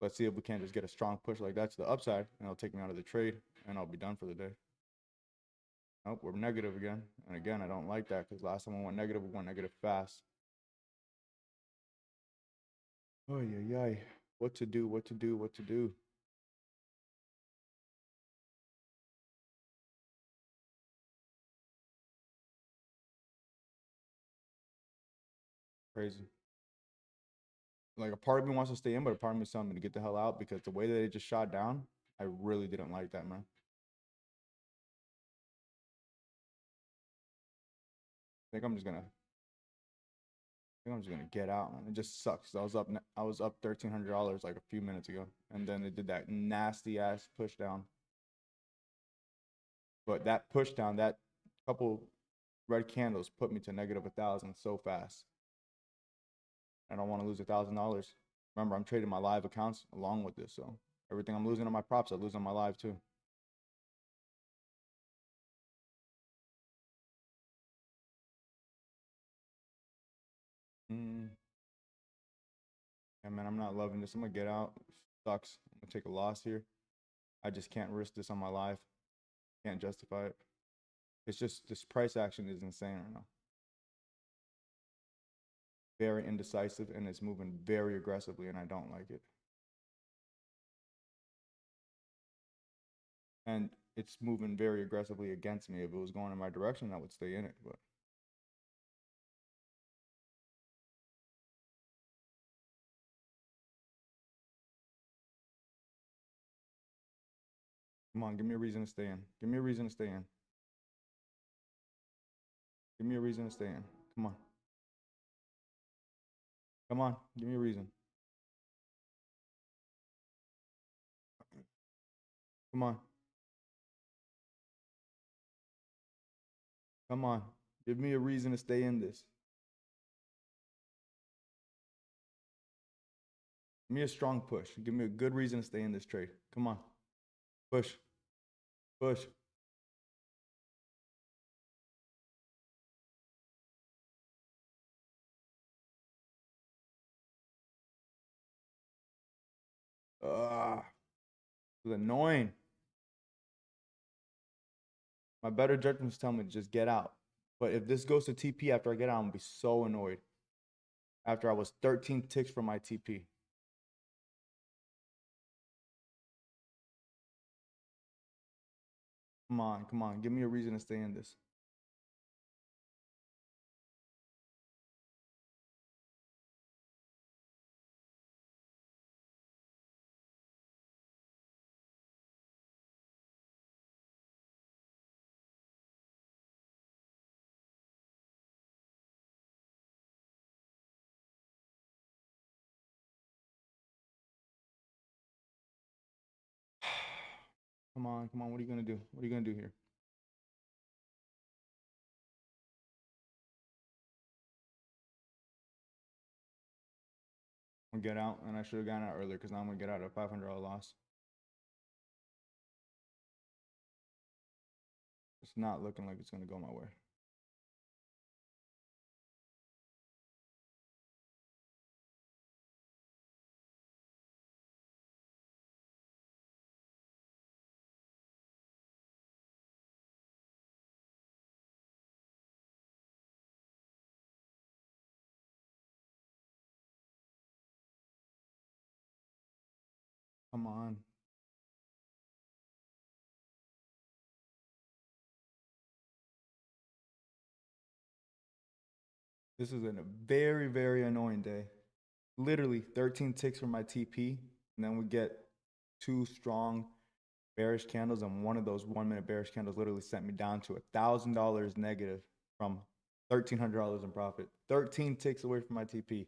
Speaker 2: Let's see if we can just get a strong push like that to the upside, and it'll take me out of the trade, and I'll be done for the day. Nope, we're negative again. And again, I don't like that because last time we went negative fast. Oh yeah, yeah. What to do? What to do? What to do? Crazy. Like a part of me wants to stay in, but a part of me is telling me to get the hell out because the way that it just shot down, I really didn't like that, man. I think I'm just gonna get out, man. It just sucks. I was up $1,300 like a few minutes ago, and then it did that nasty ass push down. But that push down, that couple red candles put me to negative 1,000 so fast. I don't want to lose $1,000. Remember, I'm trading my live accounts along with this, so everything I'm losing on my props, I lose on my live too. Yeah, man, I'm not loving this. I'm gonna get out. Sucks. I'm gonna take a loss here. I just can't risk this on my live. Can't justify it. It's just this price action is insane right now. Very indecisive and it's moving very aggressively and I don't like it. And it's moving very aggressively against me. If it was going in my direction, I would stay in it. But come on, give me a reason to stay in. Give me a reason to stay in. Give me a reason to stay in. Come on. Come on. Give me a reason. Come on. Come on. Give me a reason to stay in this. Give me a strong push. Give me a good reason to stay in this trade. Come on. Push. Push. Ah, it was annoying. My better judgment's telling me to just get out. But if this goes to TP after I get out, I'm gonna be so annoyed. After I was 13 ticks from my TP. Come on, come on. Give me a reason to stay in this. Come on, come on. What are you gonna do? What are you gonna do here? I'm gonna get out, and I should have gotten out earlier because now I'm gonna get out at a $500 loss. It's not looking like it's gonna go my way. Come on. This is a very, very annoying day. Literally 13 ticks for my TP, and then we get 2 strong bearish candles, and one of those 1-minute bearish candles literally sent me down to $1,000 negative from $1,300 in profit. 13 ticks away from my TP.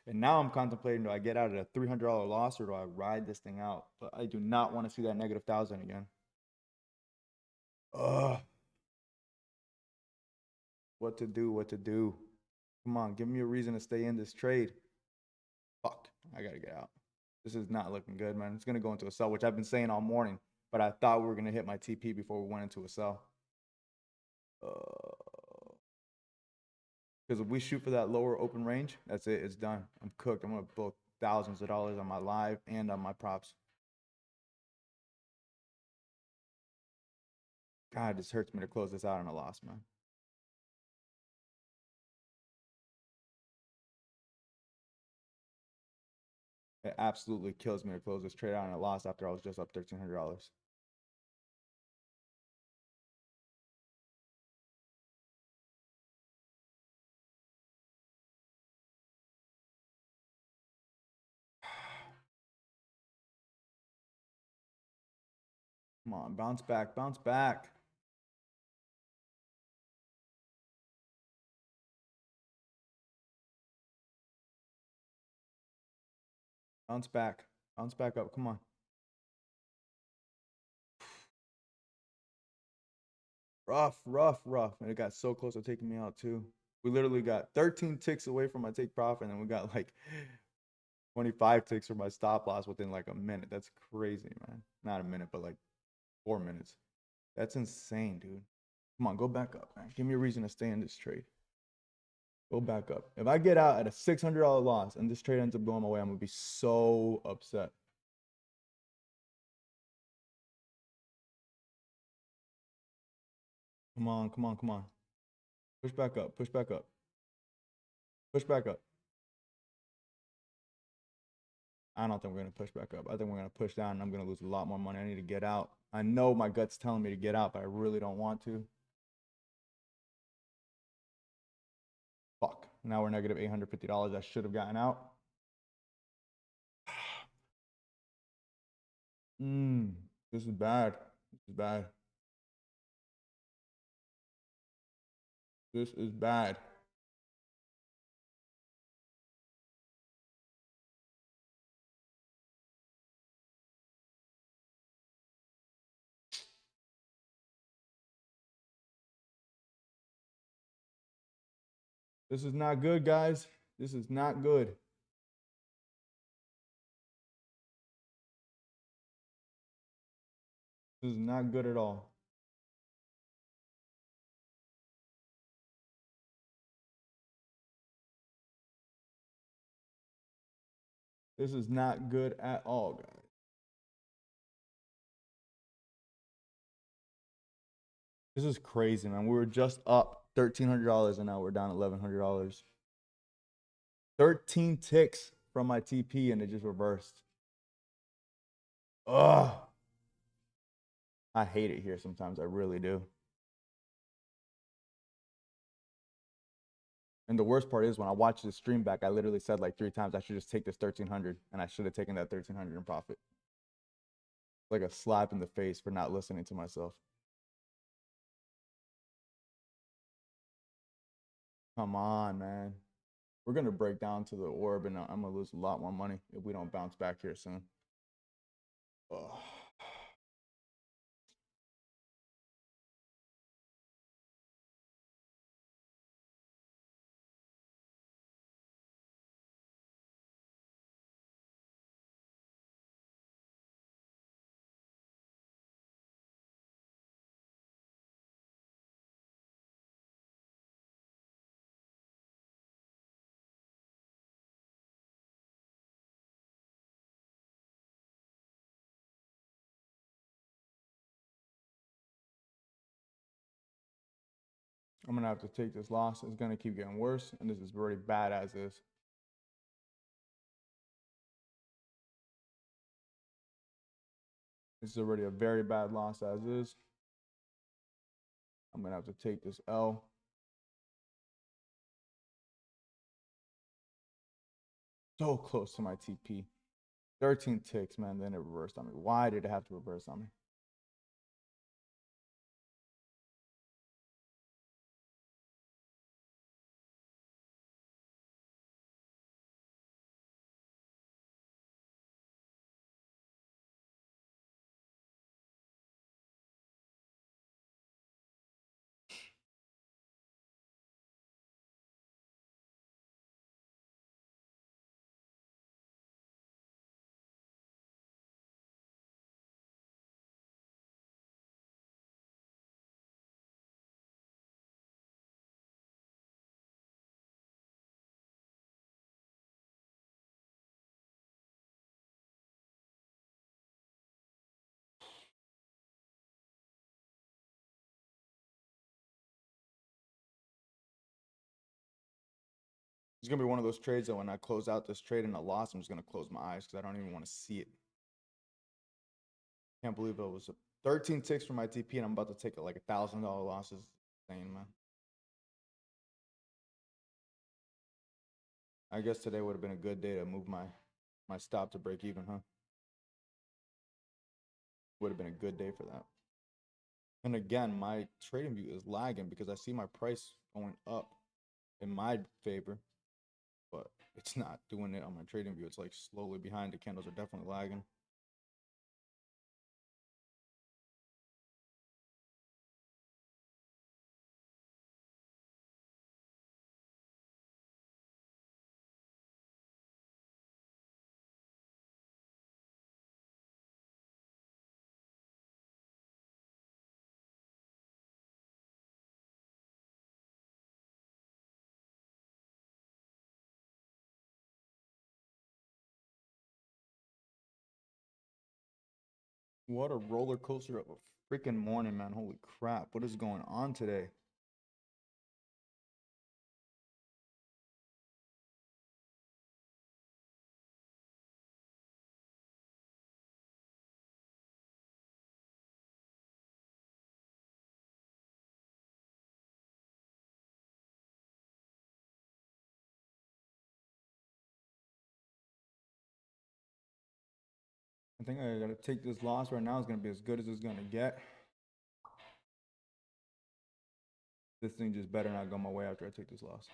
Speaker 2: And now I'm contemplating, do I get out at a $300 loss or do I ride this thing out? But I do not want to see that negative 1,000 again. Ugh. What to do, what to do. Come on, give me a reason to stay in this trade. Fuck, I gotta get out. This is not looking good, man. It's gonna go into a sell, which I've been saying all morning, but I thought we were gonna hit my TP before we went into a sell. Because if we shoot for that lower open range, that's it. It's done. I'm cooked. I'm gonna blow thousands of dollars on my live and on my props. God, this hurts me to close this out on a loss, man. It absolutely kills me to close this trade out on a loss after I was just up $1,300. Come on, bounce back, bounce back. Bounce back. Bounce back up. Come on. Rough, rough, rough. And it got so close to taking me out too. We literally got 13 ticks away from my take profit, and then we got like 25 ticks from my stop loss within like a minute. That's crazy, man. Not a minute, but like 4 minutes. That's insane, dude. Come on, go back up, man. Give me a reason to stay in this trade. Go back up. If I get out at a $600 loss and this trade ends up going my way, I'm gonna be so upset. Come on, come on, come on. Push back up, push back up. Push back up. I don't think we're gonna push back up. I think we're gonna push down and I'm gonna lose a lot more money. I need to get out. I know my gut's telling me to get out, but I really don't want to. Fuck. Now we're negative $850. I should have gotten out. This is bad. This is bad. This is bad. This is not good, guys. This is not good. This is not good at all. This is not good at all, guys. This is crazy, man. We were just up $1,300 and now we're down $1,100. 13 ticks from my TP and it just reversed. Ugh. I hate it here sometimes. I really do. And the worst part is when I watch the stream back, I literally said like 3 times, I should just take this 1,300, and I should have taken that 1,300 in profit. Like a slap in the face for not listening to myself. Come on, man. We're going to break down to the orb, and I'm going to lose a lot more money if we don't bounce back here soon. Ugh. I'm gonna have to take this loss. It's gonna keep getting worse, and this is already bad as is. This is already a very bad loss as is. I'm gonna have to take this L. So close to my TP. 13 ticks, man. Then it reversed on me. Why did it have to reverse on me? It's gonna be one of those trades that when I close out this trade and a loss, I'm just gonna close my eyes because I don't even want to see it. Can't believe it was 13 ticks for my TP and I'm about to take like $1,000 losses. Insane, man. I guess today would have been a good day to move my stop to break even, huh? Would have been a good day for that. And again, my trading view is lagging because I see my price going up in my favor, but it's not doing it on my trading view. It's like slowly behind. The candles are definitely lagging. What a roller coaster of a freaking morning, man. Holy crap. What is going on today? I think I gotta take this loss right now. It's gonna be as good as it's gonna get. This thing just better not go my way after I take this loss.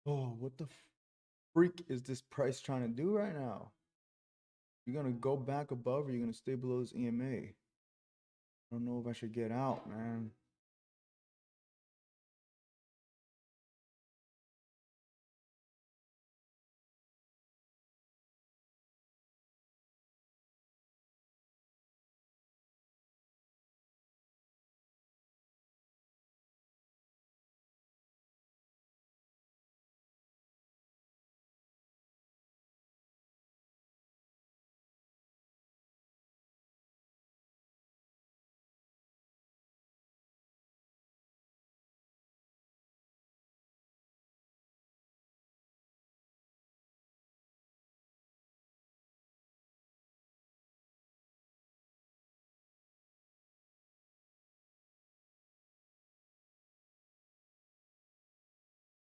Speaker 2: Oh, what the freak is this price trying to do right now? You're gonna go back above or you're gonna stay below this EMA? I don't know if I should get out, man.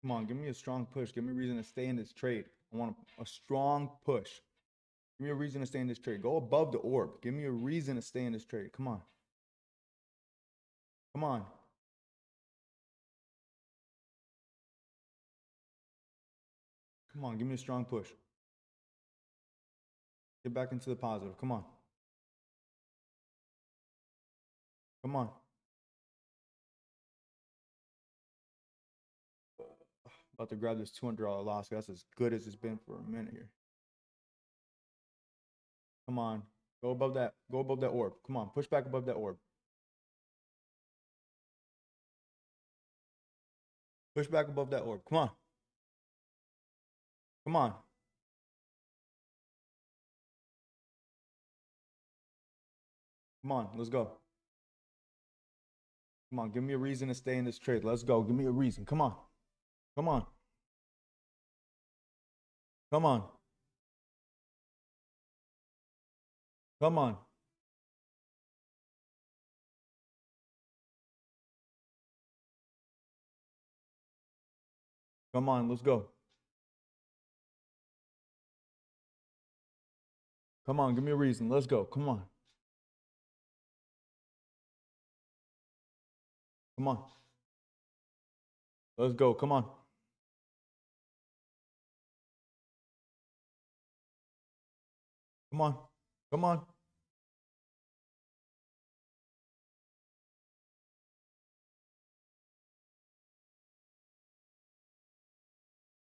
Speaker 2: Come on, give me a strong push. Give me a reason to stay in this trade. I want a strong push. Give me a reason to stay in this trade. Go above the orb. Give me a reason to stay in this trade. Come on. Come on. Come on, give me a strong push. Get back into the positive. Come on. Come on. About to grab this $200 loss. That's as good as it's been for a minute here. Come on. Go above that. Go above that orb. Come on. Push back above that orb. Push back above that orb. Come on. Come on. Come on. Let's go. Come on. Give me a reason to stay in this trade. Let's go. Give me a reason. Come on. Come on. Come on. Come on. Come on. Let's go. Come on. Give me a reason. Let's go. Come on. Come on. Let's go. Come on. Come on. Come on.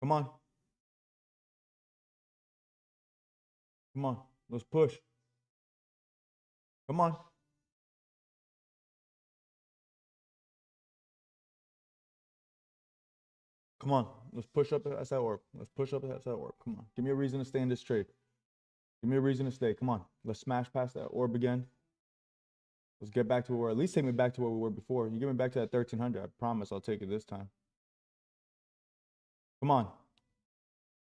Speaker 2: Come on. Come on. Let's push. Come on. Come on. Let's push up as that orb. Let's push up as that orb. Come on. Give me a reason to stay in this trade. Give me a reason to stay. Come on. Let's smash past that orb again. Let's get back to where, at least take me back to where we were before. You get me back to that 1300. I promise I'll take it this time. Come on.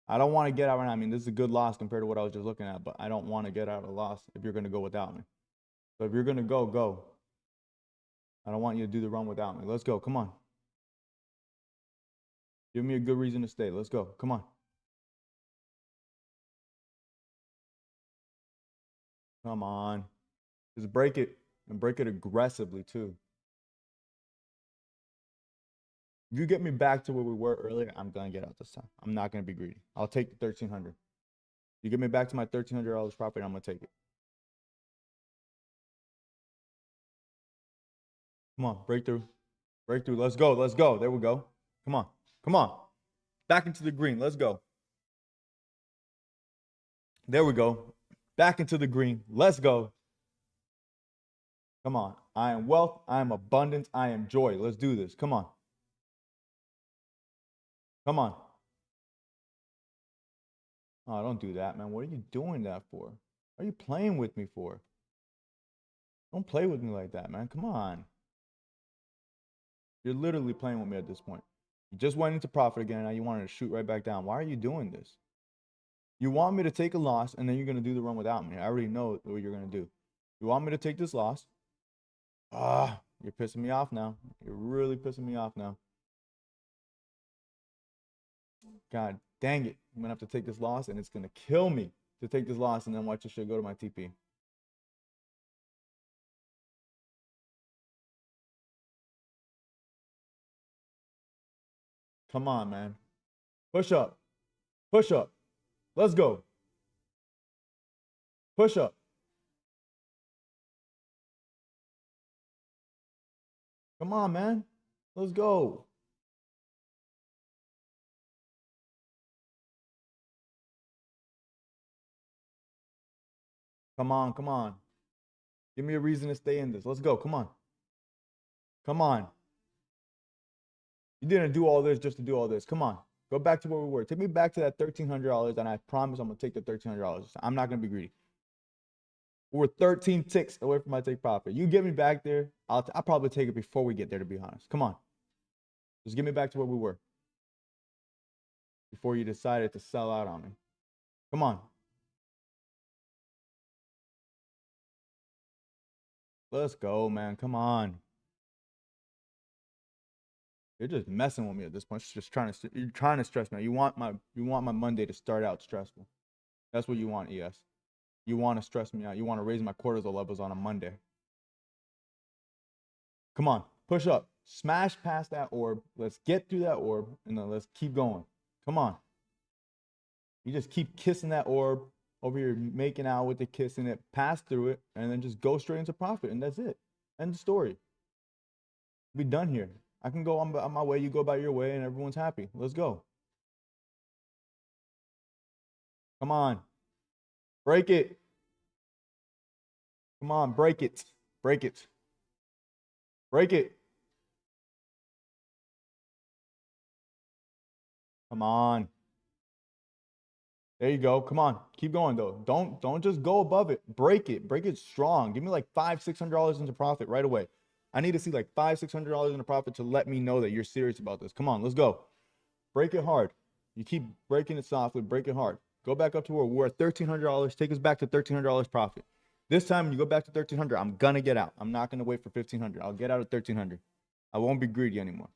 Speaker 2: I don't want to get out right now. I mean, this is a good loss compared to what I was just looking at, but I don't want to get out of a loss if you're going to go without me. So if you're going to go, go. I don't want you to do the run without me. Let's go. Come on. Give me a good reason to stay. Let's go. Come on. Come on. Just break it, and break it aggressively too. If you get me back to where we were earlier, I'm going to get out this time. I'm not going to be greedy. I'll take the 1300. You get me back to my $1,300 profit, I'm going to take it. Come on, breakthrough. Breakthrough. Let's go. Let's go. There we go. Come on. Come on. Back into the green. Let's go. There we go. Back into the green. Let's go. Come on. I am wealth. I am abundance. I am joy. Let's do this. Come on. Come on. Oh, don't do that, man. What are you doing that for? What are you playing with me for? Don't play with me like that, man. Come on. You're literally playing with me at this point. You just went into profit again, and now you wanted to shoot right back down. Why are you doing this? You want me to take a loss, and then you're going to do the run without me. I already know what you're going to do. You want me to take this loss. You're pissing me off now. You're really pissing me off now. God dang it. I'm going to have to take this loss, and it's going to kill me to take this loss and then watch this shit go to my TP. Come on, man. Push up. Push up. Let's go. Push up. Come on, man. Let's go. Come on, come on. Give me a reason to stay in this. Let's go. Come on. Come on. You didn't do all this just to do all this. Come on. Go back to where we were. Take me back to that $1,300, and I promise I'm going to take the $1,300. I'm not going to be greedy. We're 13 ticks away from my take profit. You get me back there, I'll probably take it before we get there, to be honest. Come on. Just get me back to where we were before you decided to sell out on me. Come on. Let's go, man. Come on. You're just messing with me at this point. You're trying to stress me out. You want my Monday to start out stressful. That's what you want, ES. You want to stress me out. You want to raise my cortisol levels on a Monday. Come on, push up. Smash past that orb. Let's get through that orb, and then let's keep going. Come on. You just keep kissing that orb over here, making out with it, kissing it, pass through it, and then just go straight into profit, and that's it. End of story. Be done here. I can go on my way, you go about your way, and everyone's happy. Let's go. Come on. Break it. Come on, break it. Break it. Break it. Come on. There you go. Come on. Keep going though. Don't just go above it. Break it. Break it strong. Give me like $500-$600 into profit right away. I need to see like $500-$600 into profit to let me know that you're serious about this. Come on, let's go. Break it hard. You keep breaking it softly, break it hard. Go back up to where we're at $1,300. Take us back to $1,300 profit. This time when you go back to $1,300, I'm gonna get out. I'm not gonna wait for $1,500. I'll get out at $1,300. I won't be greedy anymore.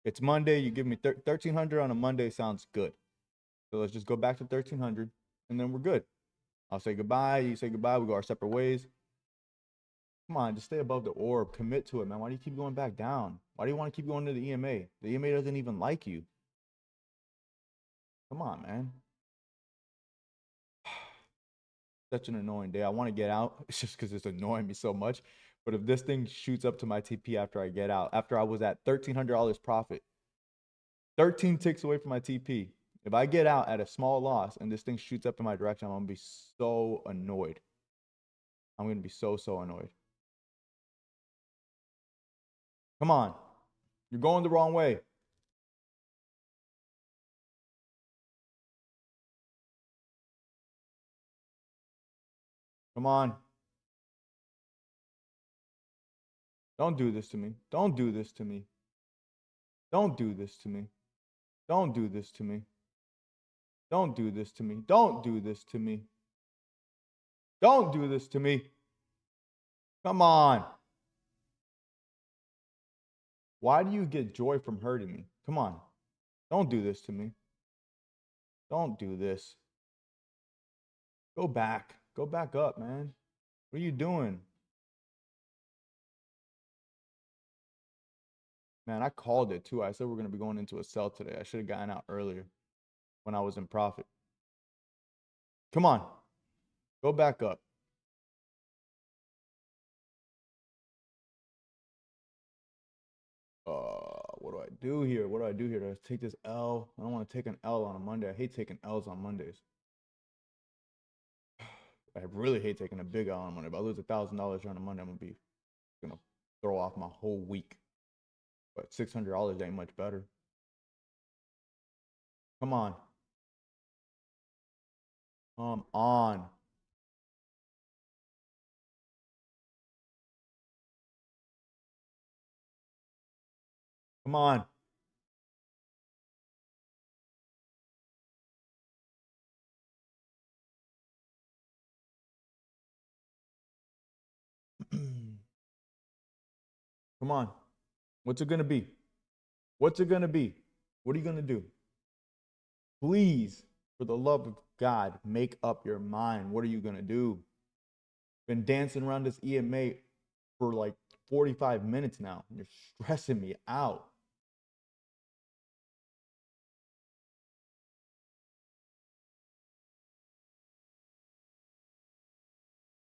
Speaker 2: It's Monday. You give me $1,300 on a Monday sounds good. So let's just go back to 1,300 and then we're good. I'll say goodbye. You say goodbye. We go our separate ways. Come on, just stay above the orb. Commit to it, man. Why do you keep going back down? Why do you want to keep going to the EMA? The EMA doesn't even like you. Come on, man. Such an annoying day. I want to get out. It's just because it's annoying me so much. But if this thing shoots up to my TP after I get out, after I was at $1,300 profit, 13 ticks away from my TP. If I get out at a small loss and this thing shoots up in my direction, I'm going to be so annoyed. I'm going to be so annoyed. Come on. You're going the wrong way. Come on. Don't do this to me. Don't do this to me. Don't do this to me. Don't do this to me. Don't do this to me. Don't do this to me. Don't do this to me. Come on. Why do you get joy from hurting me? Come on. Don't do this to me. Don't do this. Go back. Go back up, man. What are you doing? Man, I called it too. I said we're going to be going into a sell today. I should have gotten out earlier when I was in profit. Come on. Go back up. What do I do here? What do I do here? Do I take this L? I don't want to take an L on a Monday. I hate taking L's on Mondays. I really hate taking a big L on Monday. If I lose $1,000 on a Monday, I'm gonna throw off my whole week. But $600 ain't much better. Come on. Come on. Come on. Come on. What's it gonna be? What's it gonna be? What are you gonna do? Please, for the love of God, make up your mind. What are you gonna do? Been dancing around this EMA for like 45 minutes now. You're stressing me out.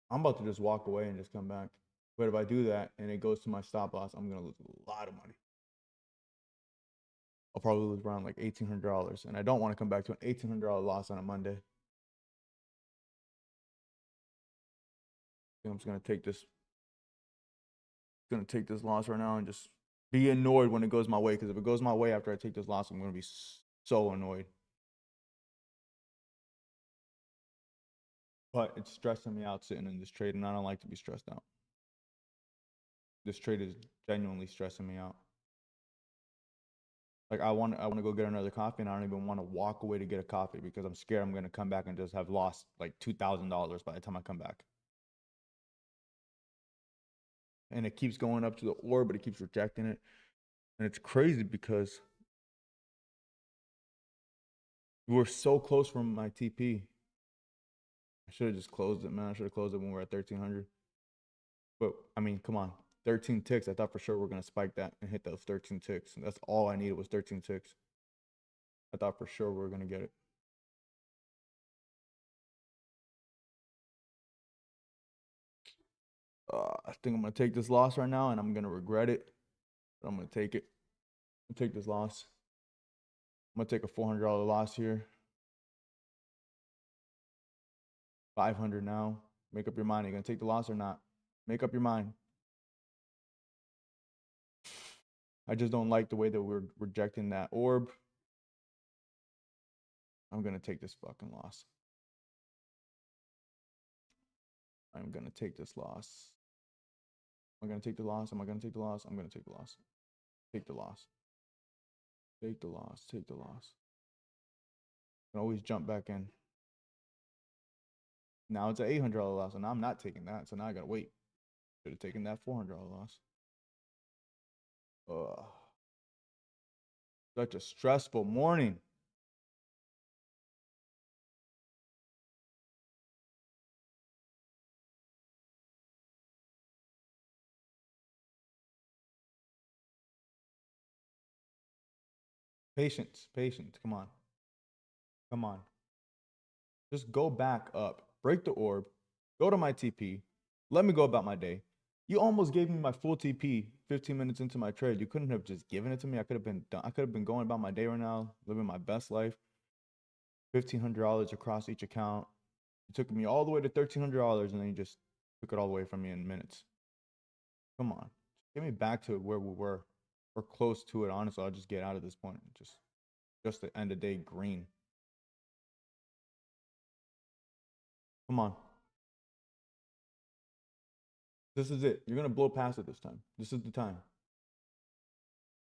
Speaker 2: I'm about to just walk away and just come back. But if I do that and it goes to my stop loss, I'm gonna lose a lot of money. I'll probably lose around like $1,800, and I don't want to come back to an $1,800 loss on a Monday. I'm just gonna take this. Gonna take this loss right now and just be annoyed when it goes my way. Because if it goes my way after I take this loss, I'm gonna be so annoyed. But it's stressing me out sitting in this trade, and I don't like to be stressed out. This trade is genuinely stressing me out. Like I want to go get another coffee, and I don't even want to walk away to get a coffee because I'm scared I'm gonna come back and just have lost like $2,000 by the time I come back. And it keeps going up to the orb, but it keeps rejecting it. And it's crazy because we were so close from my TP. I should have just closed it, man. I should have closed it when we were at 1300. But I mean, come on. 13 ticks. I thought for sure we were going to spike that and hit those 13 ticks. And that's all I needed was 13 ticks. I thought for sure we were going to get it. I think I'm going to take this loss right now and I'm going to regret it. But I'm going to take it. I'm going to take this loss. I'm going to take a $400 loss here. 500 now. Make up your mind. Are you going to take the loss or not? Make up your mind. I just don't like the way that we're rejecting that orb. I'm going to take this fucking loss. I'm going to take this loss. Am I going to take the loss? Am I going to take the loss? I'm going to take the loss. Take the loss. Take the loss. Take the loss. I can always jump back in. Now it's an $800 loss, and I'm not taking that, so now I got to wait. Should have taken that $400 loss. Such a stressful morning. Patience, patience. Come on. Come on. Just go back up. Break the orb. Go to my TP. Let me go about my day. You almost gave me my full TP 15 minutes into my trade. You couldn't have just given it to me. I could have been done. I could have been going about my day right now, living my best life. $1,500 across each account. It took me all the way to $1,300, and then you just took it all away from me in minutes. Come on. Get me back to where we were. Or close to it, honestly. I'll just get out of this point. Just to end the day green. Come on. This is it. You're going to blow past it this time. This is the time.